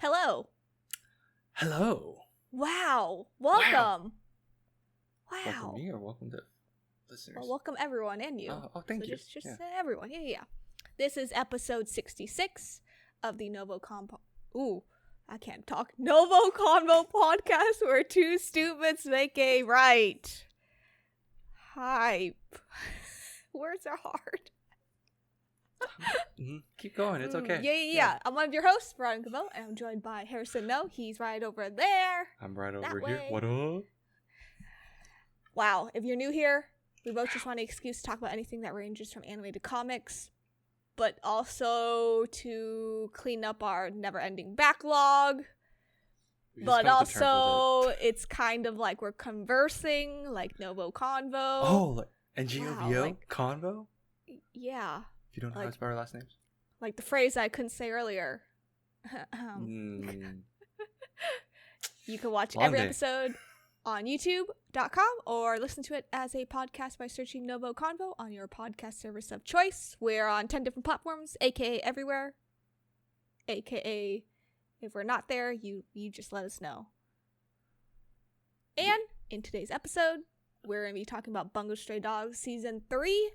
Hello. Hello. Wow. Welcome. Wow. Welcome me or welcome to listeners? Well, welcome everyone and you. Thank you. Just everyone. Yeah. This is episode 66 of the NgoVo Convo. Ooh, I can't talk. NgoVo Convo podcast where two stupids make a right. Hype. Words are hard. Keep going. It's okay. Yeah. I'm one of your hosts, Bungo, and I'm joined by Harrison. No, he's right over there. I'm right over here. What up? Wow. If you're new here, we both just want an excuse to talk about anything that ranges from anime to comics, but also to clean up our never-ending backlog. But also, it's kind of like we're conversing, like NgoVo Convo. Oh, like NgoVo Convo? Yeah. If you don't know how to spell our last names. Like the phrase I couldn't say earlier. You can watch every episode on youtube.com or listen to it as a podcast by searching NgoVo Convo on your podcast service of choice. We're on 10 different platforms, aka everywhere. Aka if we're not there, you just let us know. And in today's episode, we're going to be talking about Bungo Stray Dogs Season 3.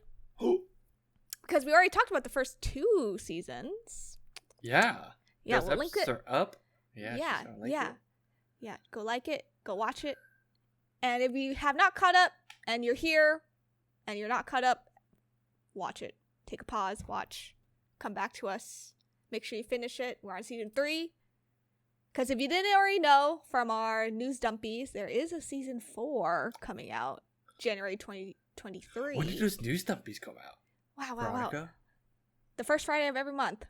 Because we already talked about the first 2 seasons. Yeah. Yeah, we'll link it. Are up. Yeah. Go like it. Go watch it. And if you have not caught up and you're here and you're not caught up, watch it. Take a pause, watch. Come back to us. Make sure you finish it. We're on season 3. Because if you didn't already know from our news dumpies, there is a season 4 coming out January 2023. When did those news dumpies come out? Wow. Veronica? The first Friday of every month.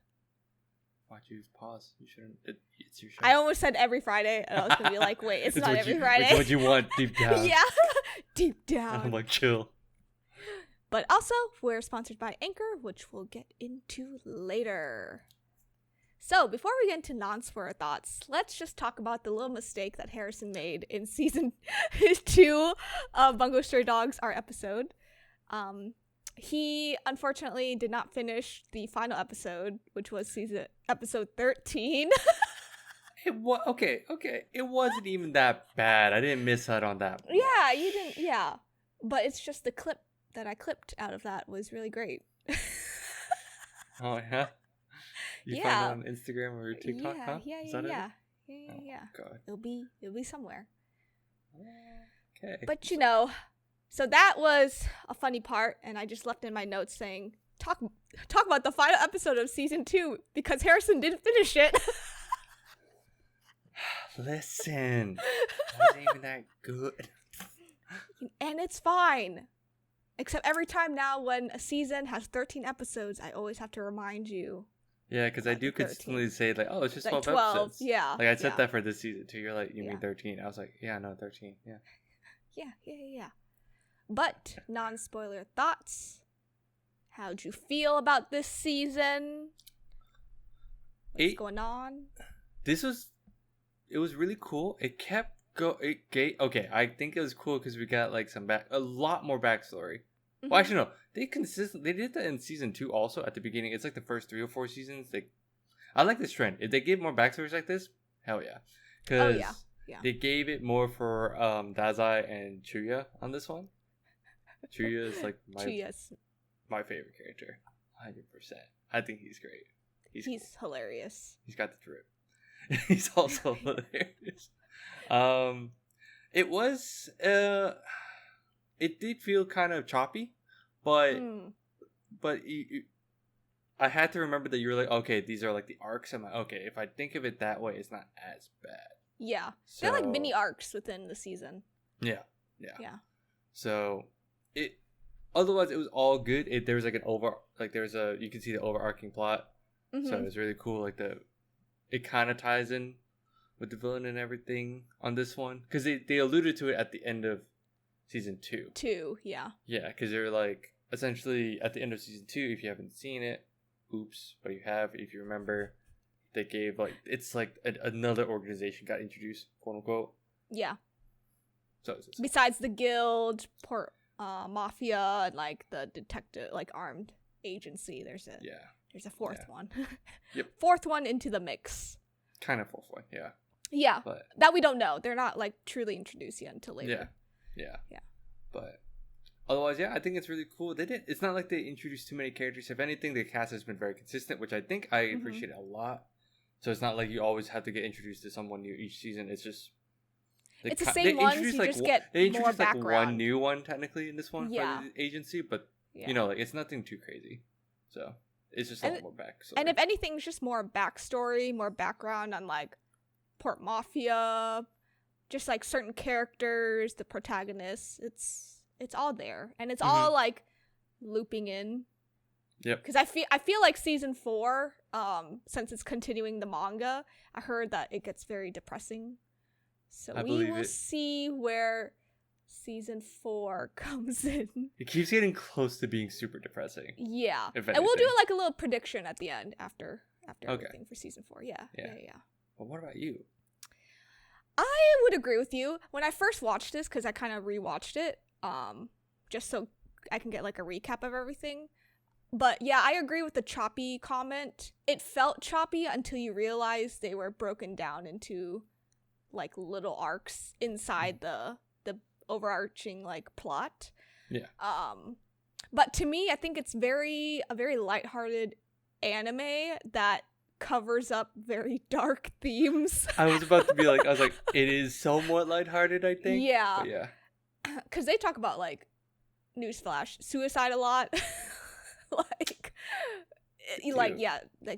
Why'd you pause? You shouldn't. It's your show. I almost said every Friday, and I was going to be like, wait, it's not every Friday. It's what you want deep down. Yeah, deep down. I'm like, chill. But also, we're sponsored by Anchor, which we'll get into later. So, before we get into non-spoiler thoughts, let's just talk about the little mistake that Harrison made in season 2 of Bungo Stray Dogs, our episode. He unfortunately did not finish the final episode, which was episode 13. Okay. It wasn't even that bad. I didn't miss out on that. Yeah, you didn't. Yeah, but it's just the clip that I clipped out of that was really great. Oh yeah. You find it on Instagram or TikTok? Yeah. Yeah. God. It'll be somewhere. Okay. But so that was a funny part, and I just left in my notes saying, talk about the final episode of season 2 because Harrison didn't finish it. Listen, it wasn't even that good. And it's fine. Except every time now when a season has 13 episodes, I always have to remind you. Yeah, because I do consistently say, like, oh, it's just like 12 episodes. Yeah. Like, I said that for this season, too. You're like, you mean 13? I was like, yeah, no, 13. Yeah. Yeah. But, non-spoiler thoughts. How'd you feel about this season? What's going on? It was really cool. It kept okay, I think it was cool because we got, like, a lot more backstory. Mm-hmm. Well, actually, no. They did that in season 2 also at the beginning. It's like the first 3 or 4 seasons. I like this trend. If they give more backstories like this, hell yeah. Because they gave it more for Dazai and Chuya on this one. Chuya is like my favorite character, 100%. I think he's great. He's cool. Hilarious. He's got the drip. He's also hilarious. It was it did feel kind of choppy, but I had to remember that you were like, okay, these are like the arcs. I'm like, okay, if I think of it that way, it's not as bad. Yeah, they're like mini arcs within the season. Yeah. So otherwise it was all good. There was like you can see the overarching plot. Mm-hmm. So it was really cool. Like it kind of ties in with the villain and everything on this one because they alluded to it at the end of season 2. Yeah, because they're like essentially at the end of season 2. If you haven't seen it, oops, but you have. If you remember, they gave it's like another organization got introduced, quote unquote. Yeah. So besides the guild, mafia, and like the detective, like armed agency, there's a fourth one. Yep. Fourth one into the mix. kind of fourth one, yeah. Yeah, but that we don't know. They're not like truly introduced yet until later. Yeah. But otherwise, yeah, I think it's really cool. It's not like they introduced too many characters. If anything, the cast has been very consistent, which I think I appreciate a lot. So it's not like you always have to get introduced to someone new each season. It's just it's the same ones. You just get more background. Like one new one technically in this one for the agency, but you know, like it's nothing too crazy. So it's just a lot more backstory. And if anything, it's just more backstory, more background on like Port Mafia, just like certain characters, the protagonists. It's all there, and it's all like looping in. Yep. Because I feel like season 4, since it's continuing the manga, I heard that it gets very depressing. So we will see where season 4 comes in. It keeps getting close to being super depressing. Yeah. And we'll do like a little prediction at the end after everything for season 4. Yeah. Well, what about you? I would agree with you. When I first watched this, because I kind of rewatched it, just so I can get like a recap of everything. But yeah, I agree with the choppy comment. It felt choppy until you realize they were broken down into like little arcs inside the overarching like plot. Yeah. But to me, I think it's a very lighthearted anime that covers up very dark themes. I was about to be like, it is somewhat lighthearted, I think. Yeah. But yeah. Because they talk about like, newsflash, suicide a lot. like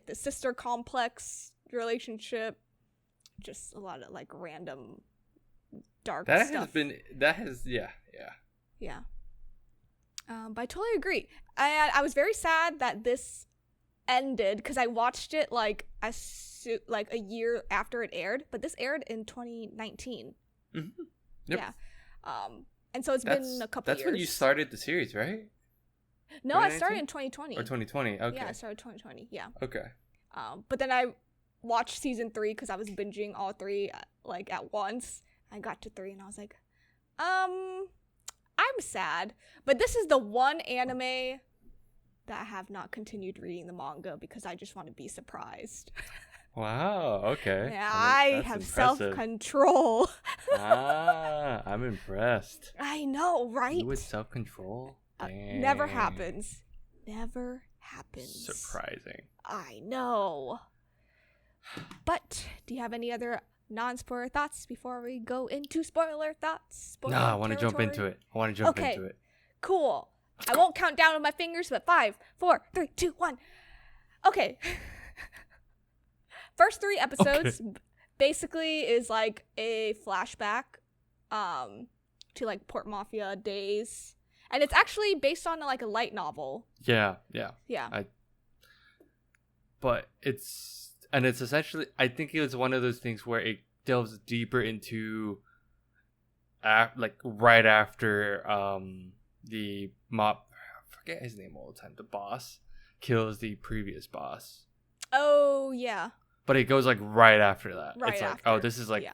the sister complex relationship, just a lot of like random dark stuff. Yeah. But I totally agree. I was very sad that this ended because I watched it like a year after it aired, but this aired in 2019. Mm-hmm. Yep. Yeah. And so it's been a couple years. That's when you started the series, right? No, I started in 2020. Or 2020, okay. Yeah, I started 2020, yeah. Okay. But then I watched season 3 because I was binging all 3 like at once. I got to 3 and I was like, I'm sad. But this is the one anime that I have not continued reading the manga because I just want to be surprised. Wow, okay. Yeah, I have self-control. I'm impressed. I know, right? You with self-control? Never happens. Never happens. Surprising. I know. But do you have any other non-spoiler thoughts before we go into spoiler thoughts? I want to jump into it. Okay, cool. I won't count down with my fingers, but 5, 4, 3, 2, 1. Okay. First 3 episodes basically is like a flashback to like Port Mafia days. And it's actually based on like a light novel. Yeah. But it's essentially, I think it was one of those things where it delves deeper into like right after the mob, I forget his name all the time, the boss kills the previous boss. Oh yeah. But it goes like right after that. Right it's like, after. oh, this is like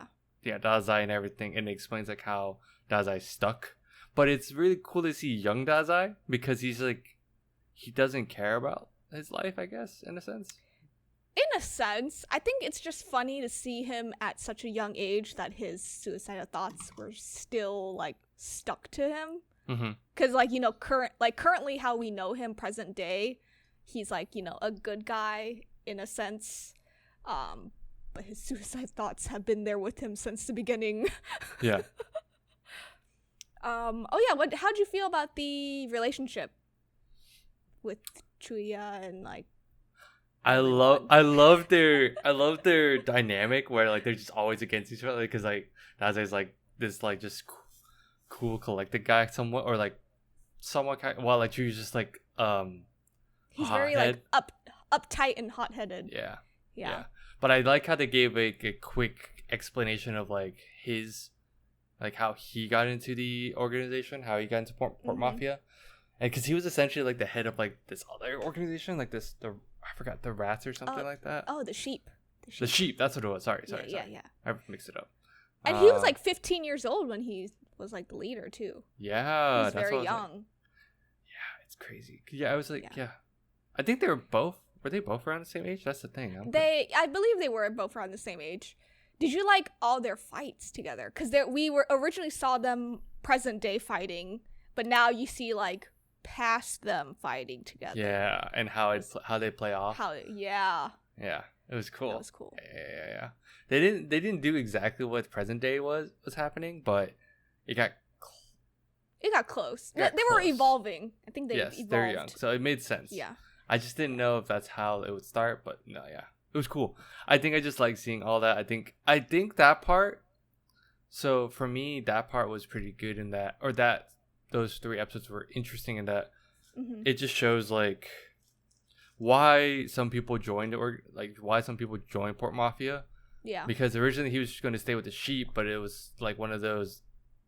Dazai and everything, and it explains like how Dazai's stuck. But it's really cool to see young Dazai because he's like, he doesn't care about his life, I guess, in a sense. In a sense, I think it's just funny to see him at such a young age that his suicidal thoughts were still like stuck to him. Because like, you know, currently how we know him present day, he's like, you know, a good guy in a sense. But his suicide thoughts have been there with him since the beginning. Yeah. How'd you feel about the relationship with Chuya and like? I love their dynamic where like they're just always against each other because like Dazai's like this like just cool collected guy somewhat or like somewhat kind, while like Chuya's just like he's very like uptight and hot-headed. Yeah. But I like how they gave a quick explanation of like his. Like how he got into the organization, how he got into Port Mafia, and because he was essentially like the head of like this other organization, like I forgot, the rats or something like that. Oh, the sheep. The sheep. That's what it was. Sorry. Yeah. I mixed it up. And he was like 15 years old when he was like the leader too. Yeah, he's very young. Like, yeah, it's crazy. Yeah, I was like, yeah. I think they were both Were they both around the same age? That's the thing. I believe they were both around the same age. Did you like all their fights together? Because we were originally saw them present day fighting, but now you see like past them fighting together. Yeah, and how they play off. Yeah, it was cool. That was cool. Yeah. They didn't do exactly what present day was happening, but it got close. They were evolving. I think they evolved. They're young, so it made sense. Yeah. I just didn't know if that's how it would start, but no, yeah. It was cool. I think I just like seeing all that. I think that part. So for me, that part was pretty good in that, or that those 3 episodes were interesting in that it just shows like why some people joined or like why some people joined Port Mafia. Yeah. Because originally he was just going to stay with the sheep, but it was like one of those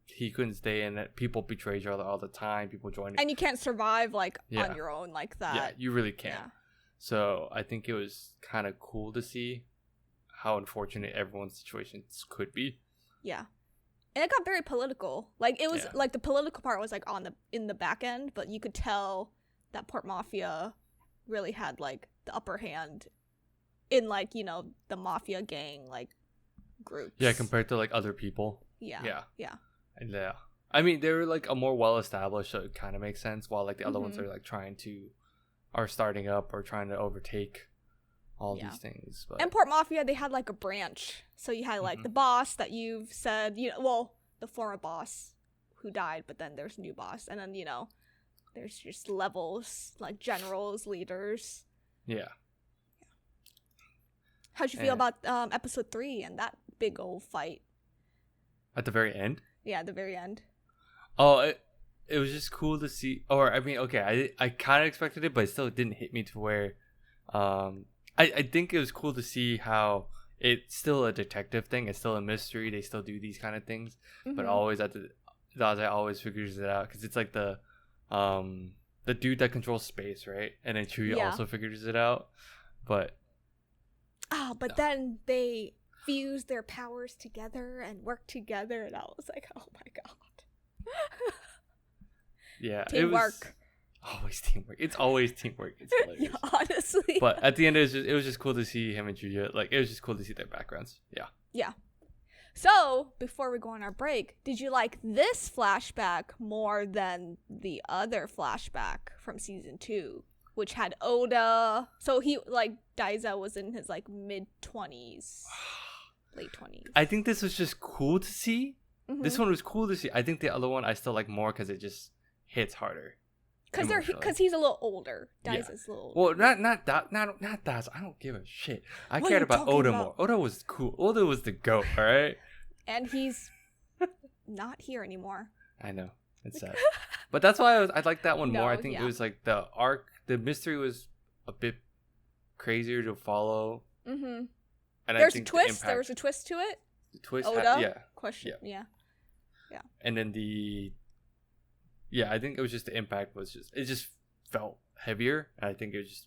he couldn't stay in it. People betray each other all the time. People join it. And you can't survive like on your own like that. Yeah, you really can't. Yeah. So I think it was kind of cool to see how unfortunate everyone's situations could be. Yeah. And it got very political. Like it was like the political part was like in the back end, but you could tell that Port Mafia really had like the upper hand in like, you know, the mafia gang like groups. Yeah, compared to like other people. Yeah. And I mean, they were like a more well established, so it kind of makes sense. While like the other ones are like are starting up or trying to overtake all these things. But and Port Mafia, they had like a branch. So you had like the boss that you've said, you know, well, the former boss who died, but then there's a new boss, and then, you know, there's just levels like generals, leaders. Yeah. How'd you feel about episode 3 and that big old fight at the very end? Yeah, at the very end. Oh, it was just cool to see. Or I mean, okay, I kind of expected it, but it still didn't hit me to where. I think it was cool to see how it's still a detective thing. It's still a mystery. They still do these kind of things, but always Daza always figures it out because it's like the dude that controls space, right? And then Chuya also figures it out, but. But then they fuse their powers together and work together, and I was like, oh my god. Yeah, teamwork. Always teamwork. It's always teamwork. It's hilarious. Honestly. But at the end, it was just cool to see him and Julia. Like, it was just cool to see their backgrounds. Yeah. So, before we go on our break, did you like this flashback more than the other flashback from season 2, which had Oda? So he, like, Daiza was in his, like, mid-20s, late 20s. I think this was just cool to see. This one was cool to see. I think the other one I still like more because it just hits harder. Because he's a little older. Daisa's a little older. Well, not that. I don't give a shit. I cared about Oda more. Oda was cool. Oda was the GOAT, all right? And he's not here anymore. I know. It's sad. But that's why I liked that one more. I think it was like the arc, the mystery was a bit crazier to follow. And there's a twist. There was a twist to it. The twist Oda? Question. Yeah. And then I think it was just the impact it just felt heavier. And I think it was just,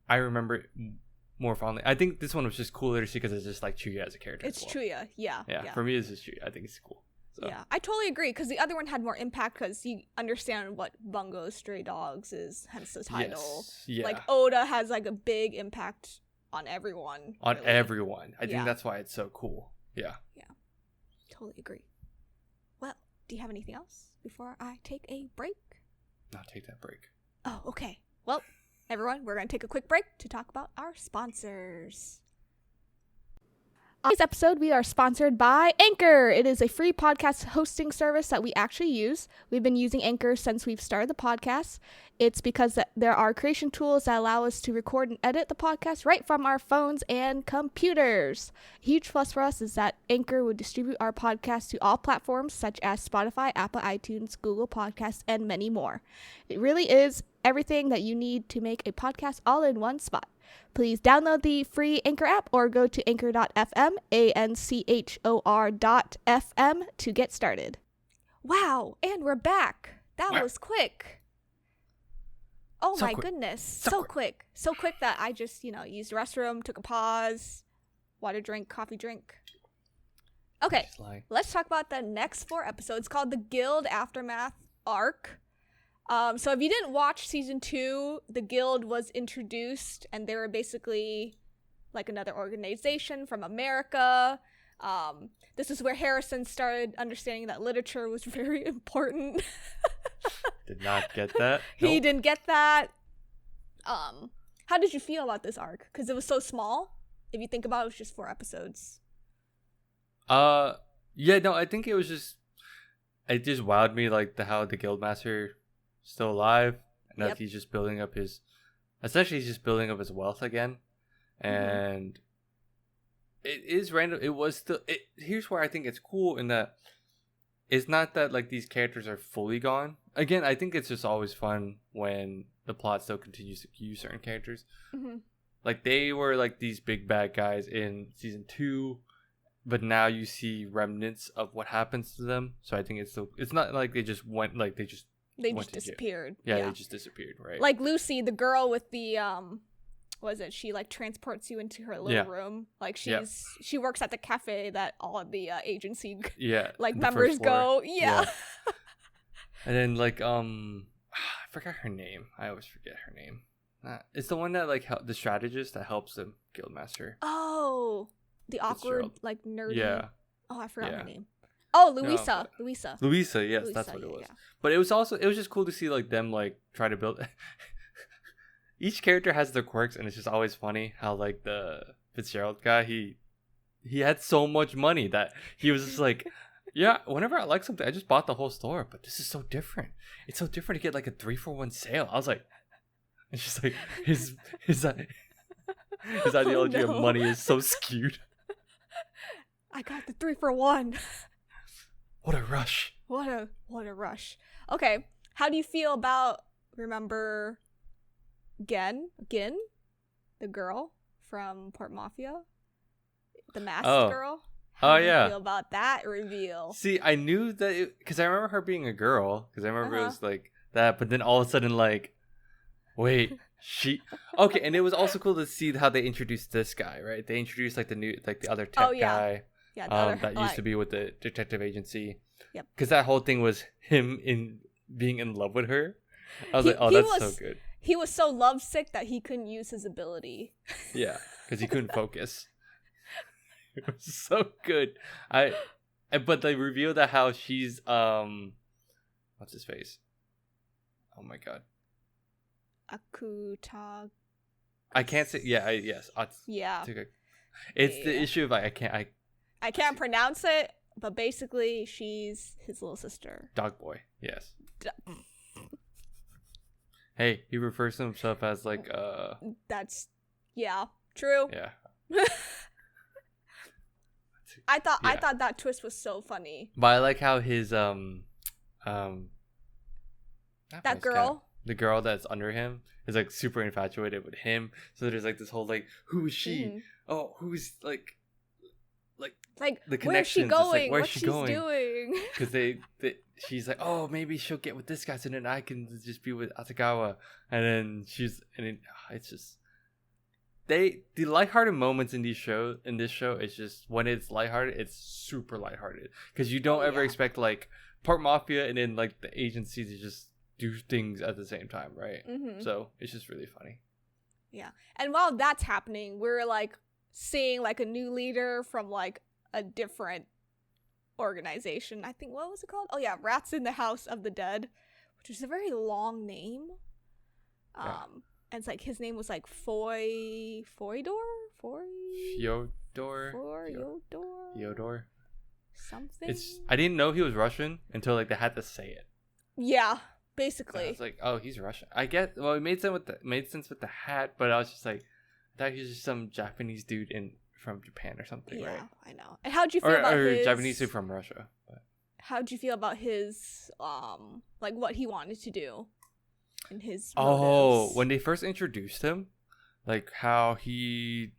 I remember it more fondly. I think this one was just cooler to see because it's just like Chuya as a character. It's Chuya, yeah. For me, it's just Chuya. I think it's cool. So. Yeah, I totally agree because the other one had more impact because you understand what Bungo Stray Dogs is, hence the title. Yes. Yeah. Like Oda has like a big impact on everyone. On everyone. I think that's why it's so cool. Yeah. Yeah. Totally agree. Well, do you have anything else before I take a break? No, take that break. Oh, okay. Well, everyone, we're going to take a quick break to talk about our sponsors. On today's episode, we are sponsored by Anchor. It is a free podcast hosting service that we actually use. We've been using Anchor since we've started the podcast. It's because there are creation tools that allow us to record and edit the podcast right from our phones and computers. A huge plus for us is that Anchor would distribute our podcast to all platforms such as Spotify, Apple iTunes, Google Podcasts, and many more. It really is everything that you need to make a podcast all in one spot. Please download the free Anchor app or go to anchor.fm, anchor.fm to get started. Wow, and we're back. That was quick. Oh my goodness. So quick. So quick that I just, used the restroom, took a pause, water drink, coffee drink. Okay, let's talk about the next 4 episodes called the Guild Aftermath Arc. So if you didn't watch season 2, the guild was introduced, and they were basically like another organization from America. This is where Harrison started understanding that literature was very important. Did not get that. He didn't get that. How did you feel about this arc? Because it was so small. If you think about it, it was just 4 episodes. Yeah, no, I think it just wowed me, like how the Guildmaster still alive, and that he's just building up his wealth again, and it is random. It was still. Here's where I think it's cool in that it's not that like these characters are fully gone. Again, I think it's just always fun when the plot still continues to use certain characters. Like they were like these big bad guys in season 2. But now you see remnants of what happens to them. So I think it's not like they just went like they just disappeared. Yeah, they just disappeared, right? Like Lucy, the girl with the she like transports you into her little room. Like she works at the cafe that all of the agency like members go. Yeah. And then like I forgot her name. I always forget her name. It's the one that like the strategist that helps the Guildmaster. Oh. The awkward, like, nerdy. Yeah. Oh, I forgot her name. Oh, Louisa. No, Louisa. Louisa, yes, that's what it was. Yeah. But it was just cool to see, like, them, like, try to build... Each character has their quirks, and it's just always funny how, like, the Fitzgerald guy, he had so much money that he was just like, yeah, whenever I like something, I just bought the whole store, but this is so different. It's so different to get, like, a 3-for-1 sale. I was like... It's just like, his ideology of money is so skewed. I got the 3-for-1. What a rush. What a rush. Okay, how do you feel about, remember Gin, the girl from Port Mafia? The masked girl? How do you feel about that reveal? See, I knew that, because I remember her being a girl, because I remember it was like that, but then all of a sudden, like, wait, okay, and it was also cool to see how they introduced this guy, right? They introduced like the other tech guy. Yeah, that used to be with the detective agency. Yep. Because that whole thing was him being in love with her. I was like, oh, that's so good. He was so lovesick that he couldn't use his ability. Yeah, because he couldn't focus. It was so good. But they revealed that how she's what's his face? Oh my god. Akutag. I can't say. Yeah. Yes. Yeah. It's the issue of I can't pronounce it, but basically she's his little sister. Dog boy. Yes. Hey, he refers to himself as like That's true. Yeah. I thought that twist was so funny. But I like how his that girl. The girl that's under him is like super infatuated with him. So there's like this whole like, who is she? Mm-hmm. Oh, who's like the connections. Where's she going? Doing? Because she's like, oh, maybe she'll get with this guy, so then I can just be with Asakawa. And then it's just the lighthearted moments in this show. It's just when it's lighthearted, it's super lighthearted because you don't ever expect like Port Mafia and then like the agency to just do things at the same time, right? Mm-hmm. So it's just really funny. Yeah, and while that's happening, we're like seeing like a new leader from like a different organization. I think, what was it called? Oh yeah, Rats in the House of the Dead, which is a very long name. And it's like his name was like Fyodor something. I didn't know he was Russian until like they had to say it. Yeah, basically. And I was like, oh, he's Russian. I get. Well, it made sense with the hat, but I was just like, I thought he was just some Japanese dude from Japan or something, right? Yeah, I know. And how'd you feel about his... Japanese dude from Russia. But... How'd you feel about his, like, what he wanted to do and his motives? When they first introduced him, like, how he...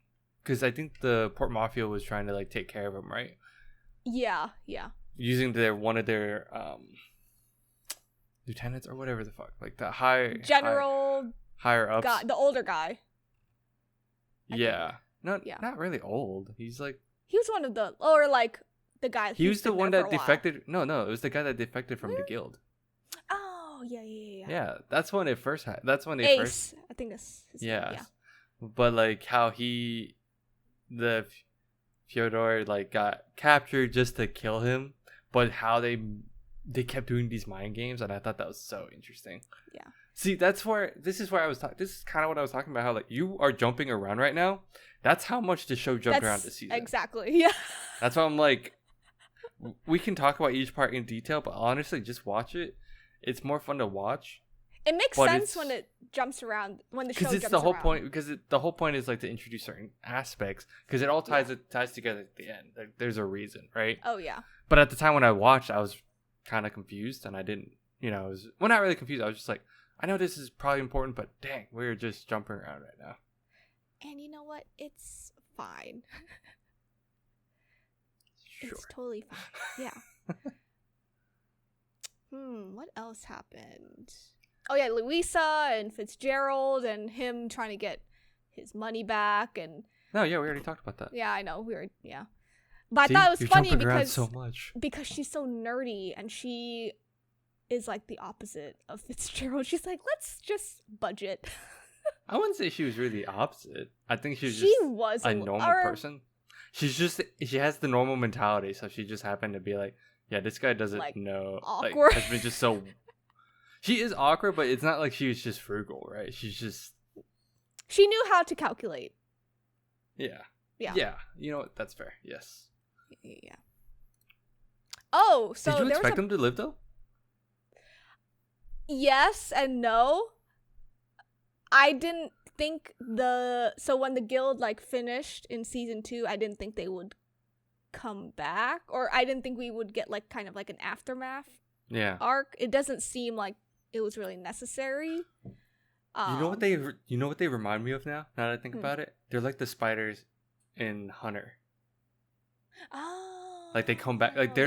Because I think the Port Mafia was trying to, like, take care of him, right? Yeah. Using one of their, lieutenants or whatever the fuck. Like, the higher ups. Guy, the older guy. Not really old. He's like... He was one of the... Or like the guy... He was the one that defected... No, it was the guy that defected from the guild. Oh yeah. Yeah, that's when it first had. That's when they Ace. first. I think that's his Yeah. name. Yeah. But like how the Fyodor like got captured just to kill him, but how they kept doing these mind games, and I thought that was so interesting. Yeah. See, this is where I was talking. This is kind of what I was talking about. How like you are jumping around right now. That's how much the show jumped around this season. Exactly. Yeah. That's why I'm like, we can talk about each part in detail, but honestly, just watch it. It's more fun to watch. It makes sense when it jumps around, when the show jumps around. Because it's the whole point. Because the whole point is like to introduce certain aspects. Because it all ties together at the end. Like, there's a reason, right? Oh yeah. But at the time when I watched, I was kind of confused, and I didn't. Well, not really confused. I was just like, I know this is probably important, but dang, we're just jumping around right now. And you know what? It's fine. Sure. It's totally fine. Yeah. What else happened? Oh yeah, Louisa and Fitzgerald and him trying to get his money back and. No, yeah, we already talked about that. Yeah, I know. But I thought it was funny because so much. Because she's so nerdy and she is like the opposite of Fitzgerald. She's like, let's just budget. I wouldn't say she was really the opposite. I think she was a normal person. She has the normal mentality, so she just happened to be like, yeah, this guy doesn't know. Awkward. Like, has been just so. She is awkward, but it's not like she was just frugal, right? She knew how to calculate. Yeah. Yeah. You know what? That's fair. Yes. Yeah. Oh, so did you expect them to live though? Yes and no. I didn't think so when the guild like finished in season 2, I didn't think they would come back, or I didn't think we would get like kind of like an aftermath arc. It doesn't seem like it was really necessary. You know what they remind me of now that I think about it? They're like the spiders in Hunter. Oh. Like they come back. Like they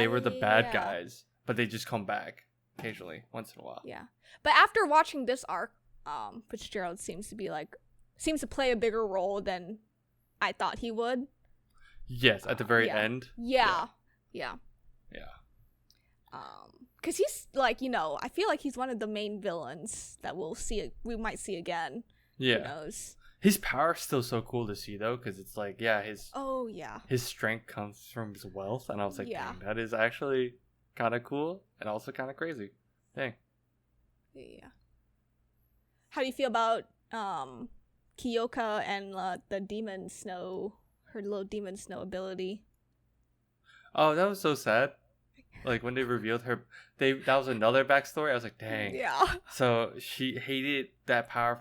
were the bad guys, but they just come back occasionally, once in a while. Yeah. But after watching this arc, Fitzgerald seems to play a bigger role than I thought he would. Yes, at the very end. Yeah. Because he's like, I feel like he's one of the main villains that we might see again. Yeah. Who knows? His power's still so cool to see though, because it's like, his strength comes from his wealth, and I was like, dang, that is actually kind of cool and also kind of crazy. Dang. Yeah. How do you feel about Kyoka and the demon snow, her little demon snow ability? Oh, that was so sad. Like when they revealed her, that was another backstory. I was like, dang. Yeah. So she hated that power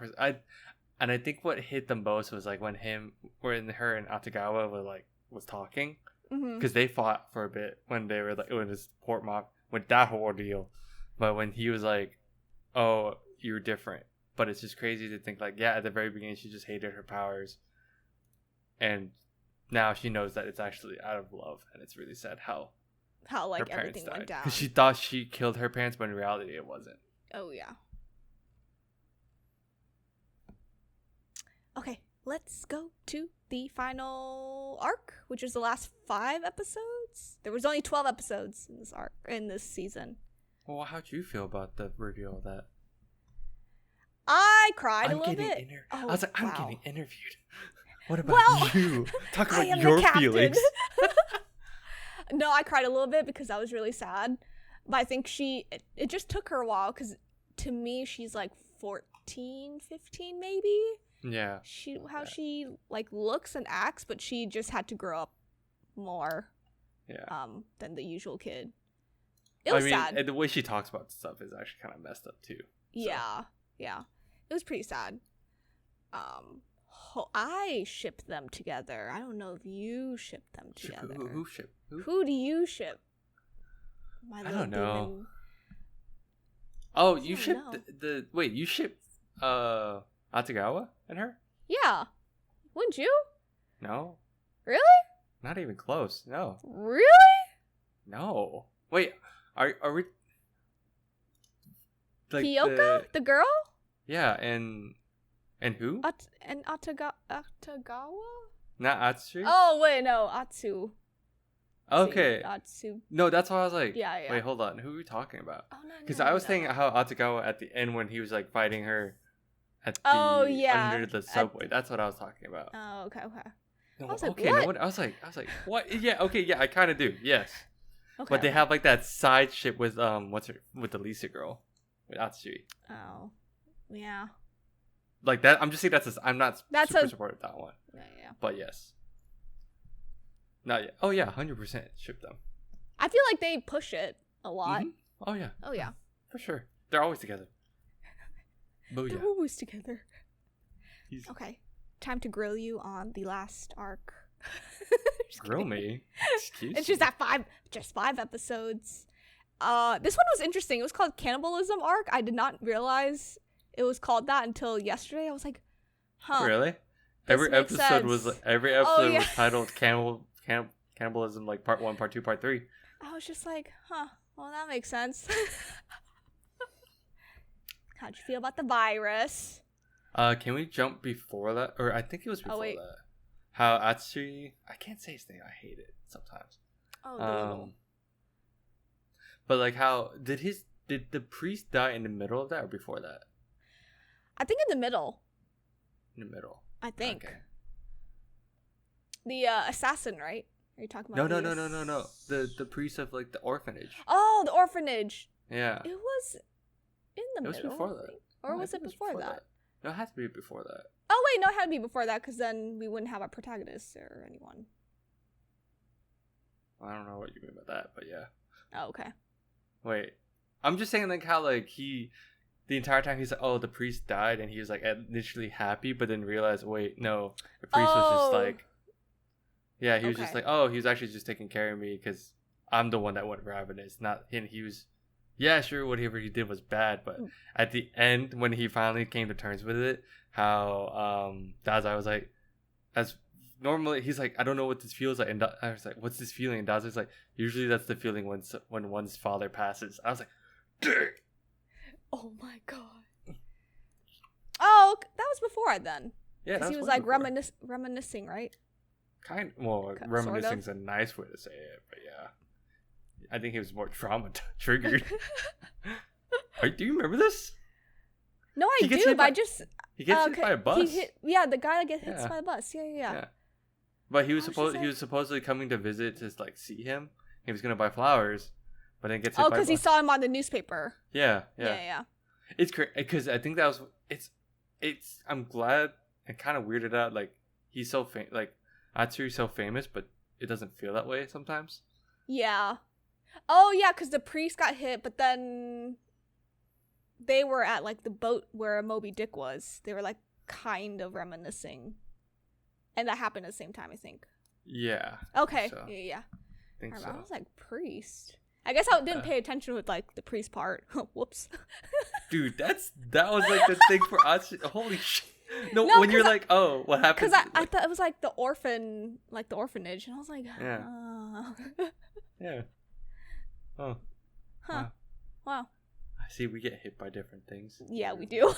and I think what hit the most was like when her and Atagawa was talking, because they fought for a bit when they were like when his port mock with that whole ordeal, but when he was like, oh, you're different. But it's just crazy to think like, at the very beginning she just hated her powers, and now she knows that it's actually out of love, and it's really sad how like everything went down. Because she thought she killed her parents, but in reality it wasn't. Oh yeah. Okay, let's go to the final arc, which is the last 5 episodes. There was only 12 episodes in this arc in this season. Well, how'd you feel about the reveal of that? I cried a little bit. I was like, I'm getting interviewed. What about you? Talk about your feelings. No, I cried a little bit because I was really sad. But I think it just took her a while, because to me, she's like 14, 15 maybe. Yeah. She like looks and acts, but she just had to grow up more than the usual kid. It was sad. And the way she talks about stuff is actually kind of messed up too. So. Yeah. It was pretty sad. I ship them together. I don't know if you ship them together. Who ship? Who do you ship? I don't know. Demon. Oh, you ship wait, you ship Atagawa and her? Yeah. Wouldn't you? No. Really? Not even close. No. Really? No. Wait, are we like Kyoka? The girl? Yeah, and who? Atagawa? Not Atsu? Oh, wait, no, Atsu. Okay. No, that's why I was like, yeah. Wait, hold on. Who are we talking about? Oh, no. Because I was saying how Atsugawa at the end when he was like fighting her at the under the subway. That's what I was talking about. Oh, okay. No, I was like, okay, what? No one, I was like, what? Yeah, okay, yeah, I kind of do. Yes. Okay. But they have like that side shit with with the Lisa girl, with Atsui. Oh, yeah. Like that. I'm just saying I'm not super supportive of that one. Yeah. But yes. Not yet. Oh yeah, 100% ship them. I feel like they push it a lot. Mm-hmm. Oh yeah. For sure. They're always together. They're always together. Okay. Time to grill you on the last arc. Grill me? Excuse it's just that 5 episodes. This one was interesting. It was called Cannibalism Arc. I did not realize it was called that until yesterday. I was like, huh. Really? Every episode was titled Cannibalism, like part 1, part 2, part 3. I was just like, huh. Well, that makes sense. How'd you feel about the virus? Can we jump before that? Or I think it was before that. How Atsui... I can't say his name. I hate it sometimes. Oh, but like how... Did the priest die in the middle of that or before that? I think in the middle. In the middle. I think. Okay. The assassin, right? Are you talking about? No. The priest of like the orphanage. Oh, the orphanage. Yeah. It was in the middle. It was before that. Or was it before that? No, it has to be before that. Oh wait, no, it had to be before that because then we wouldn't have a protagonist or anyone. I don't know what you mean by that, but yeah. Oh, okay. Wait, I'm just saying like how like the entire time he's like, oh, the priest died, and he was like initially happy, but then realized, wait, no, the priest was just like, yeah, he was just like, oh, he was actually just taking care of me because I'm the one that went ravenous, not him. He was, yeah, sure, whatever he did was bad, but at the end when he finally came to terms with it, how Dazai was like, as normally he's like, I don't know what this feels like, and I was like, what's this feeling? And Dazai's like, usually that's the feeling when one's father passes. I was like, dang. Oh my god. Oh, that was before then. Yeah, because he was like reminiscing, right? Reminiscing's a nice way to say it, but yeah, I think he was more trauma triggered. Do you remember this? No, I do, but he gets hit by a bus. The guy that gets hit by a bus. Yeah. But he was supposedly coming to visit to like see him. He was gonna buy flowers, but then gets hit by a bus. Oh, because he saw him on the newspaper. Yeah. It's crazy because I think that was it's. I'm glad and kind of weirded out. Like he's so like Atsui's so famous, but it doesn't feel that way sometimes. Yeah. Oh yeah, because the priest got hit, but then they were at like the boat where Moby Dick was. They were like kind of reminiscing, and that happened at the same time, I think. Yeah. Okay. So. Yeah. I think so. I was like priest. I guess I didn't pay attention with like the priest part. Whoops. Dude, that was like the thing for us. Holy shit. No, when you're like, oh, what happened? Because I thought it was like the orphanage, and I was like, yeah. Oh. Huh. Wow. I see we get hit by different things. Yeah, we do.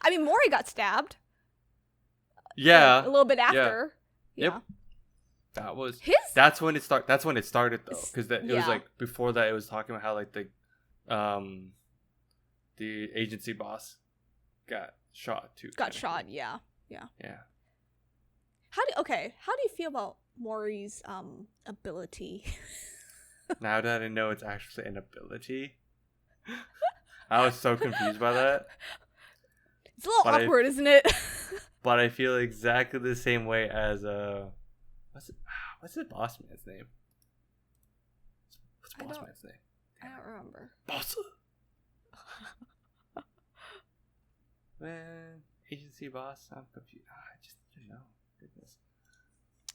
I mean, Mori got stabbed. Yeah. A little bit after. Yeah. Yep. That was That's when it started. That's when it started though, because it was like before that. It was talking about how like the agency boss got shot too. Got shot. Yeah. How do you feel about Mori's ability? Now that I know it's actually an ability, I was so confused by that. It's a little awkward, isn't it? But I feel exactly the same way as what's the boss man's name? What's boss man's name? I don't remember. Boss. Man, agency boss. I'm confused. I just didn't know. Goodness.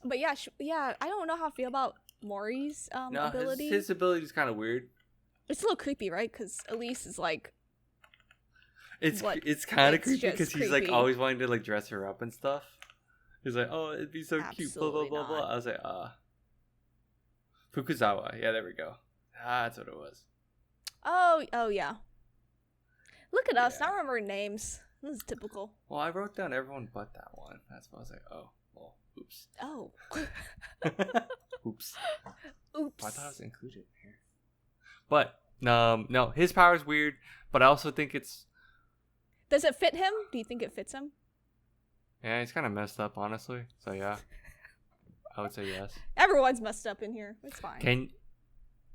But yeah, I don't know how I feel about Mori's ability. His ability is kind of weird. It's a little creepy, right? Because Elise is like, it's kind of creepy because he's like always wanting to like dress her up and stuff. He's like, oh, it'd be so cute, blah blah blah blah. I was like, Fukuzawa. Yeah, there we go. That's what it was. Oh yeah. Look at us, not remembering names. This is typical. Well, I wrote down everyone but that one. That's why I was like, oh, well, oops. Oh. Oops. Oops. I thought it was included here. But no, his power is weird, but I also think it's. Does it fit him? Do you think it fits him? Yeah, he's kind of messed up, honestly. So yeah, I would say yes. Everyone's messed up in here. It's fine.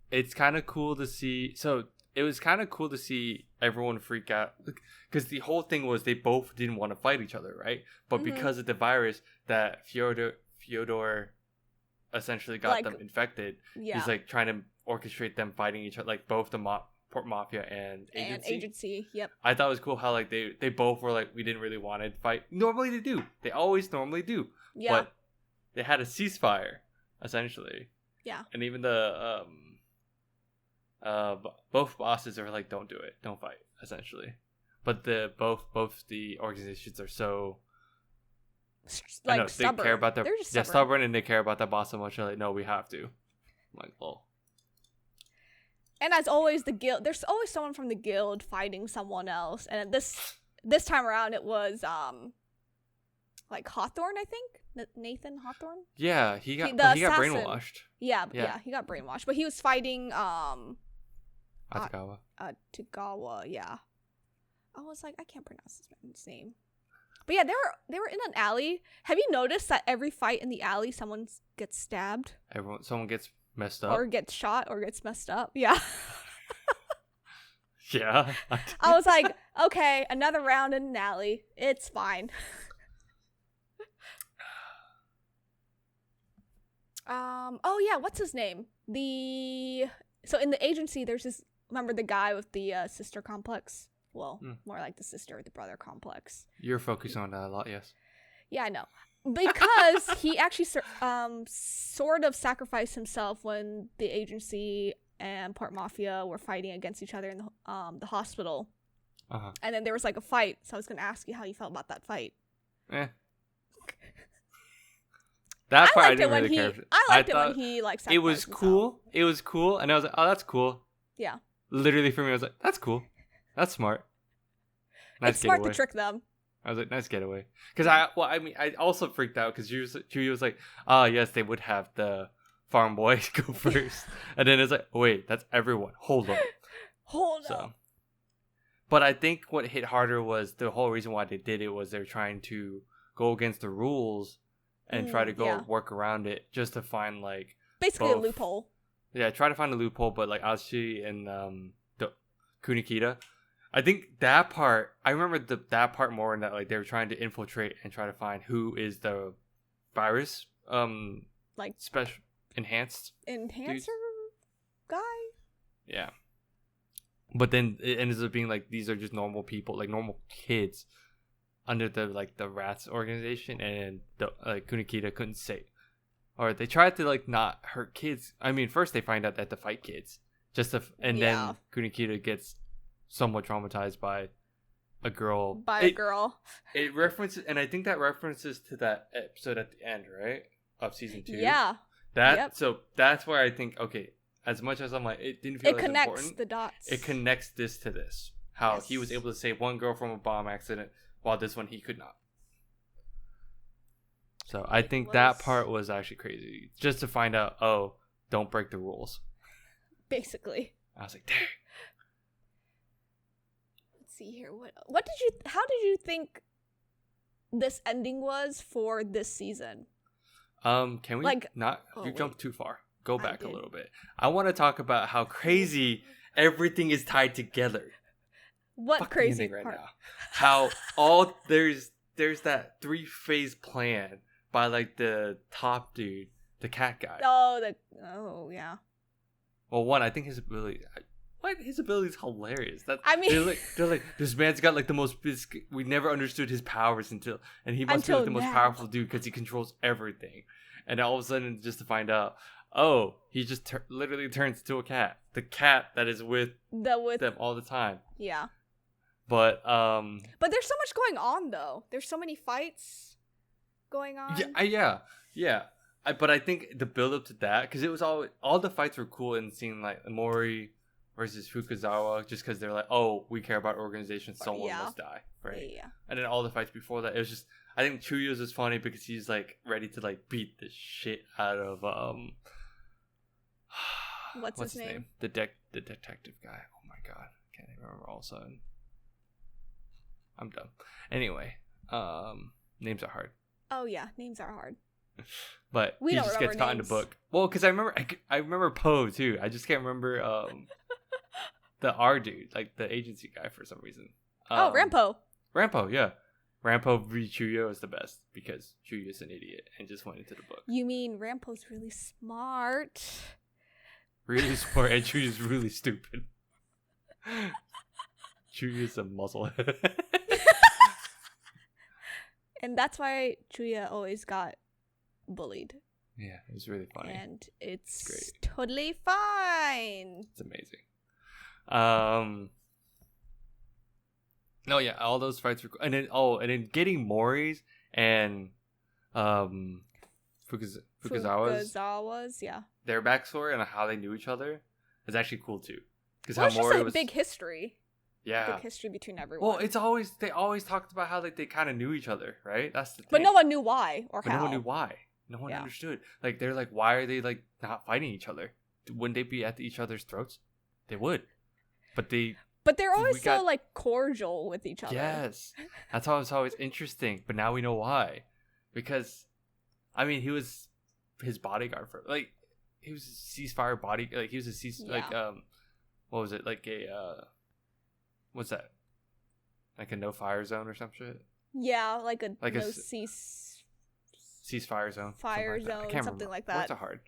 It's kind of cool to see. So it was kind of cool to see everyone freak out because the whole thing was they both didn't want to fight each other, right? But because of the virus that Fyodor essentially got them infected, he's like trying to orchestrate them fighting each other, like both the Port Mafia and Agency. Yep. I thought it was cool how like they both were like, we didn't really want to fight. Normally they do. They always normally do. Yeah. But they had a ceasefire essentially. Yeah. And even the both bosses are like, don't do it, don't fight, essentially. But both the organizations are so like stubborn. They care about their stubborn, and they care about that boss so much. They're like, no, we have to. I'm like, lol. And as always, the guild. There's always someone from the guild fighting someone else. And this time around, it was like Hawthorne, I think. Nathan Hawthorne. Yeah, he got brainwashed. Yeah, he got brainwashed. But he was fighting Atagawa. Tagawa, yeah. I was like, I can't pronounce this man's name. But yeah, they were in an alley. Have you noticed that every fight in the alley, someone gets stabbed? Someone gets messed up, or gets shot, or gets messed up. Yeah. Yeah. I was like, okay, another round in an alley. It's fine. Oh yeah, what's his name? So in the Agency, there's this. Remember the guy with the sister complex? Well, more like the sister or the brother complex. You're focusing on that a lot, yes. Yeah, I know. Because he actually sort of sacrificed himself when the Agency and Port Mafia were fighting against each other in the hospital. Uh-huh. And then there was like a fight, so I was going to ask you how you felt about that fight. That part I didn't really care. I liked it when he like sacrificed It was cool. It was cool, and I was like, oh, that's cool. Yeah. Literally for me, I was like, that's cool. That's smart. Nice it's smart to trick them. I was like, nice getaway. Because I also freaked out because Julie was like, oh, yes, they would have the farm boys go first. And then it's like, oh, wait, that's everyone. Hold up. Hold up. But I think what hit harder was the whole reason why they did it was they're trying to go against the rules and try to work around it just to find like basically a loophole. Yeah, try to find a loophole, but like Ashi and the Kunikita, I think that part, I remember that part more in that like they were trying to infiltrate and try to find who is the virus like special enhancer guy. Yeah. But then it ends up being like these are just normal people, like normal kids under the like the rats organization, and the Kunikita couldn't say, or they tried to like not hurt kids. I mean, first they find out they have to fight kids, then Kunikita gets somewhat traumatized by a girl. It references, and I think that references to that episode at the end, right, of season 2. Yeah. So that's where I think, okay, as much as I'm like, it didn't feel as important. It connects the dots. It connects this to this. How he was able to save one girl from a bomb accident, while this one he could not. So I think that part was actually crazy. Just to find out, oh, don't break the rules. Basically. I was like, dang. Let's see here. How did you think this ending was for this season? Can we you jumped too far. Go back a little bit. I want to talk about how crazy everything is tied together. What crazy right part? Now. How all there's that 3-phase plan by like the top dude, the cat guy. Oh yeah. Well, one, I think his ability is hilarious. They're like this man's got like the most. We never understood his powers and he must be like the most powerful dude because he controls everything. And all of a sudden, just to find out, oh, he just literally turns into a cat. The cat that is with them all the time. Yeah. But there's so much going on though. There's so many fights going on. Yeah. But I think the build up to that, because it was all the fights were cool, and seeing like Mori versus Fukuzawa, just because they're like, oh, we care about organizations, someone must die, right? Yeah. And then all the fights before that, it was just, I think Chuyo's is funny because he's like ready to like beat the shit out of What's his name? The detective guy. Oh my god, can't even remember all of a sudden. I'm dumb. Anyway, names are hard. Oh yeah, names are hard. But he just gets caught in the book. Well, because I remember Poe too. I just can't remember the R dude, like the agency guy for some reason. Rampo. Rampo, yeah. Rampo v. Chuyo is the best because Chuyo's an idiot and just went into the book. You mean Rampo's really smart? Really smart, and Chuyo's really stupid. Chuyo's a musclehead. And that's why Chuya always got bullied. Yeah, it was really funny. And it's great. Totally fine. It's amazing. No, yeah, all those fights were cool. And then getting Mori's and Fukazawa's, yeah. Their backstory and how they knew each other is actually cool too. Because how Mori was big history. Yeah. Big history between everyone. Well, they always talked about how they kind of knew each other, right? That's the thing. But no one knew why or how. No one knew why. No one understood. Like they're like, why are they like not fighting each other? Wouldn't they be at each other's throats? They would. But they're always so like cordial with each other. Yes. That's why it's always interesting. But now we know why. Because I mean he was his bodyguard for like he was a ceasefire body like he was a like what was it? Like a what's that? Like a no fire zone or some shit? Yeah, like a ceasefire zone. Fire zone, I can't something remember. like that. Words are hard.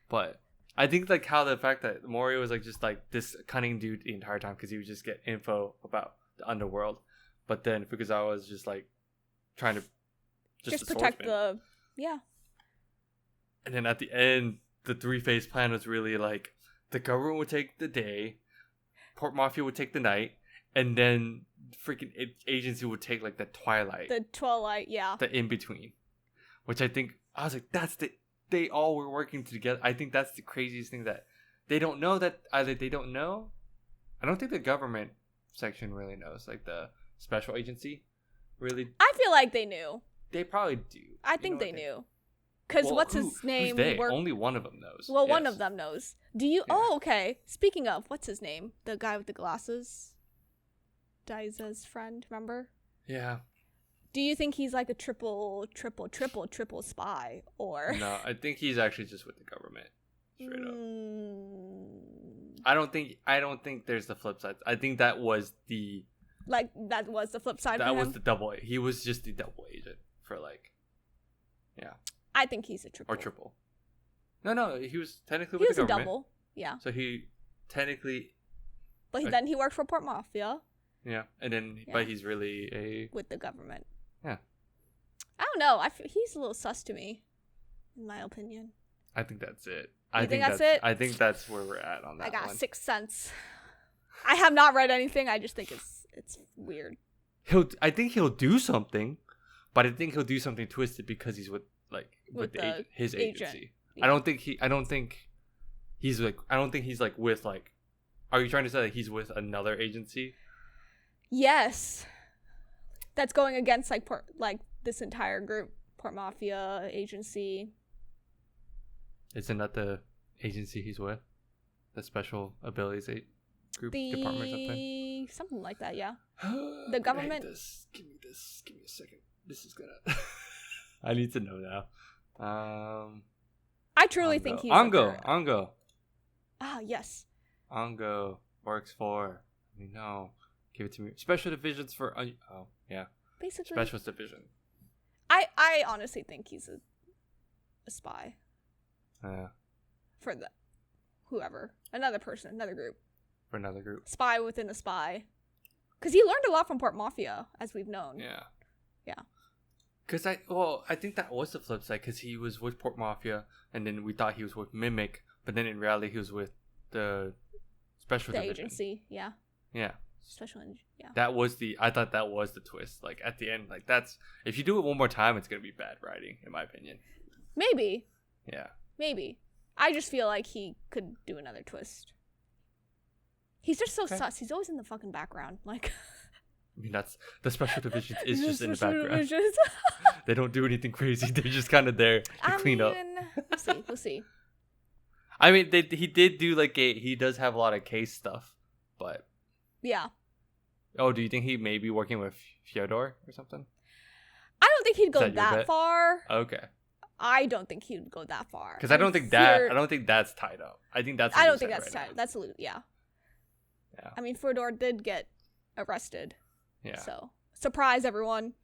But I think like how the fact that Mori was like just like this cunning dude the entire time because he would just get info about the underworld, but then Fukazawa was just like trying to just protect the And then at the end, the 3-phase plan was really like the government would take the day, Port Mafia would take the night, and then freaking agency would take like the twilight. The twilight, yeah. The in between, which I was like, they all were working together. I think that's the craziest thing that they don't know that either they don't know. I don't think the government section really knows, like the special agency really. I feel like they knew. They probably do. I think they knew. Because what's his name? Who's they? Only one of them knows. Well, yes. One of them knows. Do you? Yeah. Oh, okay. Speaking of, what's his name? The guy with the glasses. Daisa's friend, remember? Yeah. Do you think he's like a triple spy, or? No, I think he's actually just with the government. Straight up. I don't think there's the flip side. I think that was the. Like that was the flip side. That was the double. He was just the double agent for like. Yeah. I think he's a triple. Or triple. No, he was technically with the government. He was a double, yeah. So he technically... But then he worked for Port Mafia. Yeah, and then, but he's really with the government. Yeah. I don't know, he's a little sus to me, in my opinion. I think that's it. I think that's it? I think that's where we're at on that I got one. 6 cents. I have not read anything, I just think it's weird. I think he'll do something, but I think he'll do something twisted because he's with his agency. Yeah. I don't think he's like with like. Are you trying to say that he's with another agency? Yes, that's going against like this entire group, Port Mafia agency. Isn't that the agency he's with? The special abilities group department or something? Something like that, yeah. The government. Give me a second. This is gonna. I need to know now. I truly think he's Ngo. Ah, yes. Ngo works for. No, give it to me. Special divisions for. Oh, yeah. Basically, specialist division. I honestly think he's a spy. For another person, another group. For another group. Spy within a spy. Because he learned a lot from Port Mafia, as we've known. Yeah. Yeah. Because I think that was the flip side, because he was with Port Mafia, and then we thought he was with Mimic, but then in reality he was with the special division. Agency, yeah. Yeah. Special agency, yeah. I thought that was the twist. Like, at the end, like, that's, if you do it one more time, it's going to be bad writing, in my opinion. Maybe. Yeah. Maybe. I just feel like he could do another twist. He's just so sus. He's always in the fucking background. Like... I mean, that's the special division is just in the background. They don't do anything crazy. They're just kind of there to clean up. We'll see. I mean, he did do he does have a lot of case stuff, but yeah. Oh, do you think he may be working with Fyodor or something? I don't think he'd go that far. Okay. I don't think he'd go that far. Because I don't think that's tied up. I think that's. I don't think that's tied. That's yeah. Yeah. I mean, Fyodor did get arrested. Yeah. So surprise, everyone.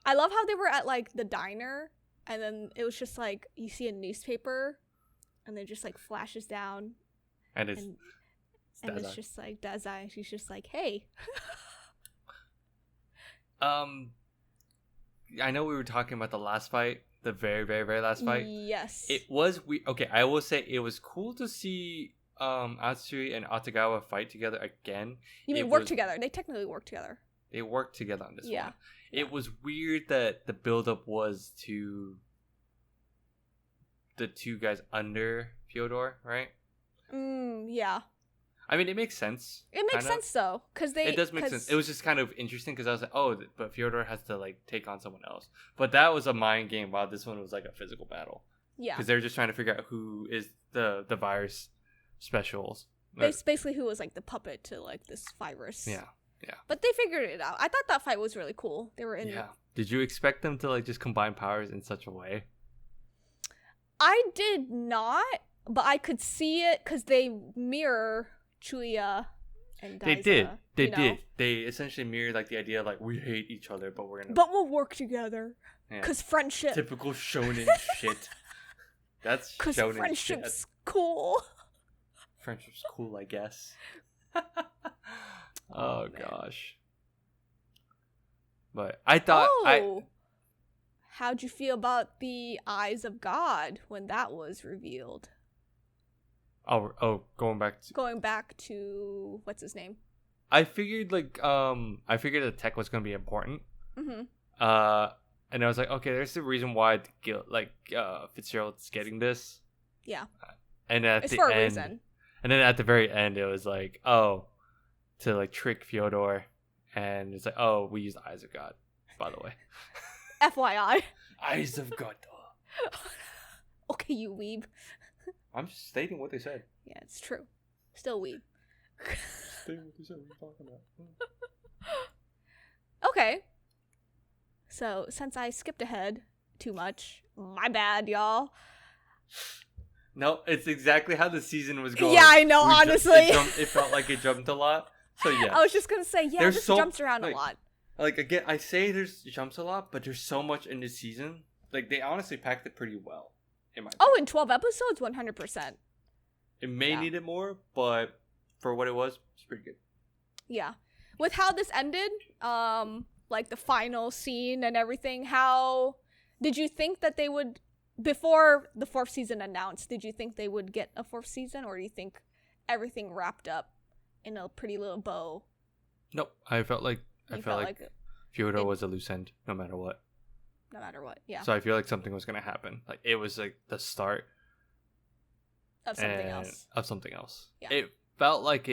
I love how they were at the diner, and then it was just you see a newspaper, and then just flashes down, and it's just Dazai, and she's just hey. I know we were talking about the last fight, the very, very, very last fight. Yes. It was okay, I will say it was cool to see Atsui and Atagawa fight together again. You mean work together? They technically work together. They worked together on this one. It was weird that the build-up was to the two guys under Fyodor, right? Yeah. I mean, it makes sense. It makes sense though, because it does make sense. It was just kind of interesting because I was like, oh, but Fyodor has to take on someone else. But that was a mind game, while this one was a physical battle. Yeah. Because they're just trying to figure out who is the virus specials. Basically, who was the puppet to this virus. Yeah. Yeah. But they figured it out. I thought that fight was really cool. They were in. Yeah. Did you expect them to just combine powers in such a way? I did not, but I could see it because they mirror Chuya and Daiza. They did. They essentially mirrored the idea of we hate each other, but we'll work together because friendship. Typical shonen shit. That's because friendship's cool. Friendship's cool, I guess. Oh gosh. But I thought how'd you feel about the Eyes of God when that was revealed? Going back to what's his name? I figured the tech was gonna be important. Mm-hmm. And I was like, okay, there's the reason why Fitzgerald's getting this. Yeah. And it's for a reason. And then at the very end, it was to trick Fyodor, and it's we use the Eyes of God, by the way. FYI. Eyes of God. Okay, you weeb. I'm just stating what they said. Yeah, it's true. Still weeb. Stating what they said. What are you talking about? Okay. So, since I skipped ahead too much, my bad, y'all. No, it's exactly how the season was going. Yeah, I know, honestly. It felt like it jumped a lot. So, yeah. I was just going to say, this jumps around a lot. Again, I say there's jumps a lot, but there's so much in this season. They honestly packed it pretty well, in my opinion. In 12 episodes, 100%. It may need it more, but for what it was, it's pretty good. Yeah. With how this ended, the final scene and everything, how did you think that they would, before the 4th season announced, did you think they would get a 4th season, or do you think everything wrapped up in a pretty little bow? Nope. I felt like Fyodor was a loose end, no matter what. No matter what, yeah. So I feel like something was gonna happen. It was the start of something else. Yeah. It felt like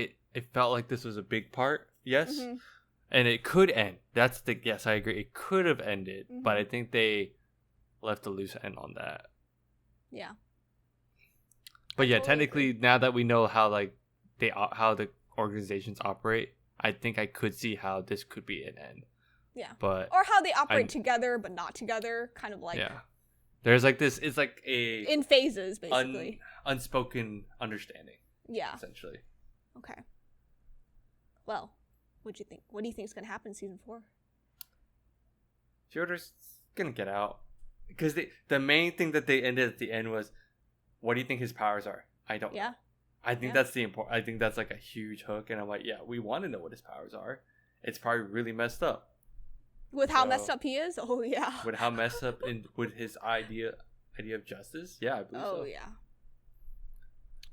this was a big part, yes. Mm-hmm. And it could end. Yes, I agree. It could have ended, mm-hmm. but I think they left a loose end on that. Yeah. But yeah, technically, now that we know how how the organizations operate, I think I could see how this could be an end. Yeah. But or how they operate together but not together, kind of yeah. There's this. It's in phases, basically. Unspoken understanding. Yeah. Essentially. Okay. Well, what'd you think? What do you think is gonna happen in season 4? Fyodor's gonna get out because the main thing that they ended at the end was, what do you think his powers are? I don't know. I think that's the important. I think that's a huge hook, and I'm like, yeah, we want to know what his powers are. It's probably really messed up. With how messed up he is? Oh yeah. With how messed up with his idea of justice? Yeah, I believe so. Oh yeah.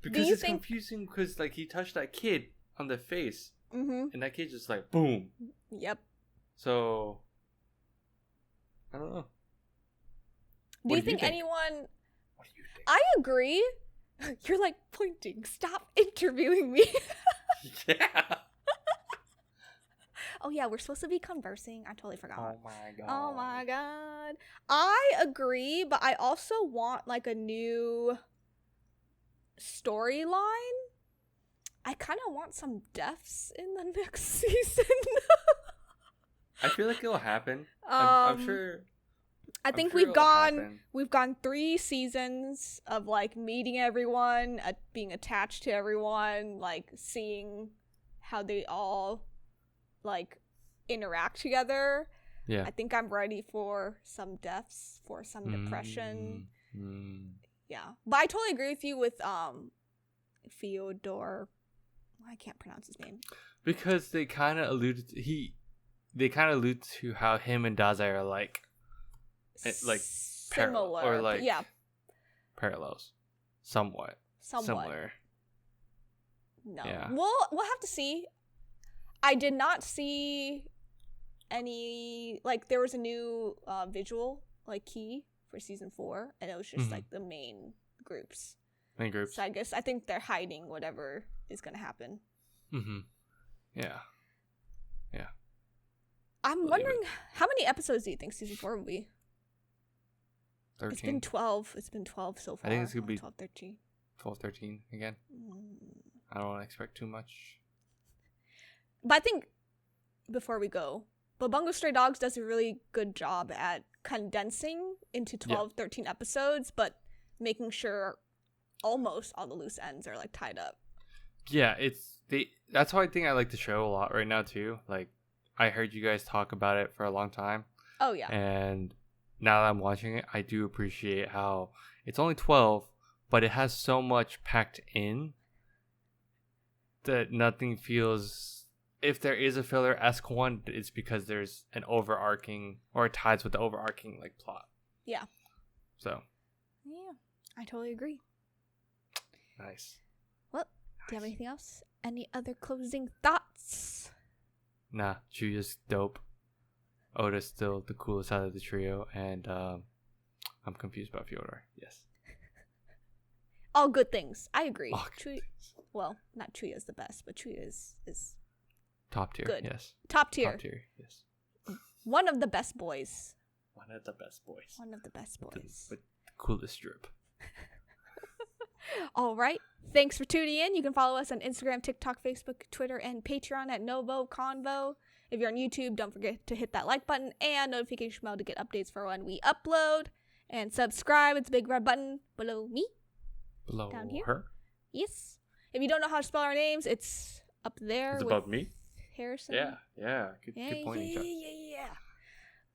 Because it's confusing because he touched that kid on the face, mm-hmm. and that kid just boom. Yep. So I don't know. Do you think anyone? What do you think? I agree. You're pointing. Stop interviewing me. Yeah. Oh yeah, we're supposed to be conversing. I totally forgot. Oh my god. Oh my god. I agree, but I also want like a new storyline. I kind of want some deaths in the next season. I feel like it'll happen. I'm sure. I think we've gone 3 seasons of like meeting everyone, being attached to everyone, like seeing how they all like interact together. Yeah. I think I'm ready for some deaths, for some depression. Yeah. But I totally agree with you with Fyodor. I can't pronounce his name. Because they kind of allude to how him and Dazai are like similar or like yeah, parallels, somewhat similar. No, yeah. We'll have to see. I did not see any like there was a new visual like key for season 4, and it was just like the main groups. So I think they're hiding whatever is gonna happen. Yeah. I'm wondering how many episodes do you think season 4 will be? 13. It's been 12. It's been 12 so far. I think it's gonna be 12, 13. 12, 13 again. I don't want to expect too much. But I think before we go, Bungo Stray Dogs does a really good job at condensing into 12, 13 episodes, but making sure almost all the loose ends are like tied up. Yeah, that's why I think I like the show a lot right now too. Like I heard you guys talk about it for a long time. Oh yeah. And now that I'm watching it, I do appreciate how it's only 12, but it has so much packed in that nothing feels. If there is a filler-esque one, it's because there's an overarching, or it ties with the overarching like plot. Yeah. So. Yeah, I totally agree. Nice. Well, do you have anything else? Any other closing thoughts? Nah, Chuya's dope. Oda's still the coolest out of the trio, and I'm confused about Fyodor. Yes. All good things. I agree. All good things. Well, not Chuya's the best, but Chuya is top tier. Good. Yes. Top tier. Top tier. Yes. One of the best boys. One of the best boys. With the coolest drip. All right. Thanks for tuning in. You can follow us on Instagram, TikTok, Facebook, Twitter, and Patreon at NgoVo Convo. If you're on YouTube, don't forget to hit that like button and notification bell to get updates for when we upload. And subscribe. It's a big red button below me. Below down here. Her? Yes. If you don't know how to spell our names, it's up there. It's above me? Harrison. Yeah. Good pointing, Chuck. Yeah.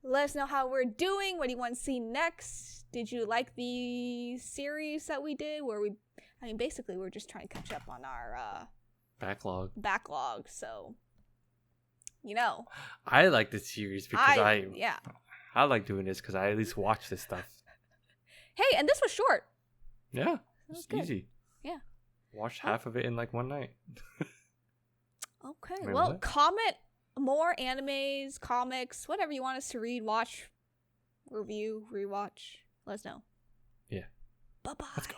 Let us know how we're doing. What do you want to see next? Did you like the series that we did? Basically, we're just trying to catch up on our backlog. So, I like the series because I like doing this because I at least watch this stuff. Hey, and this was short. Yeah, it's easy. Yeah. Watched half of it in like one night. Okay. Well, comment more animes, comics, whatever you want us to read, watch, review, rewatch. Let us know. Yeah. Bye-bye. Let's go.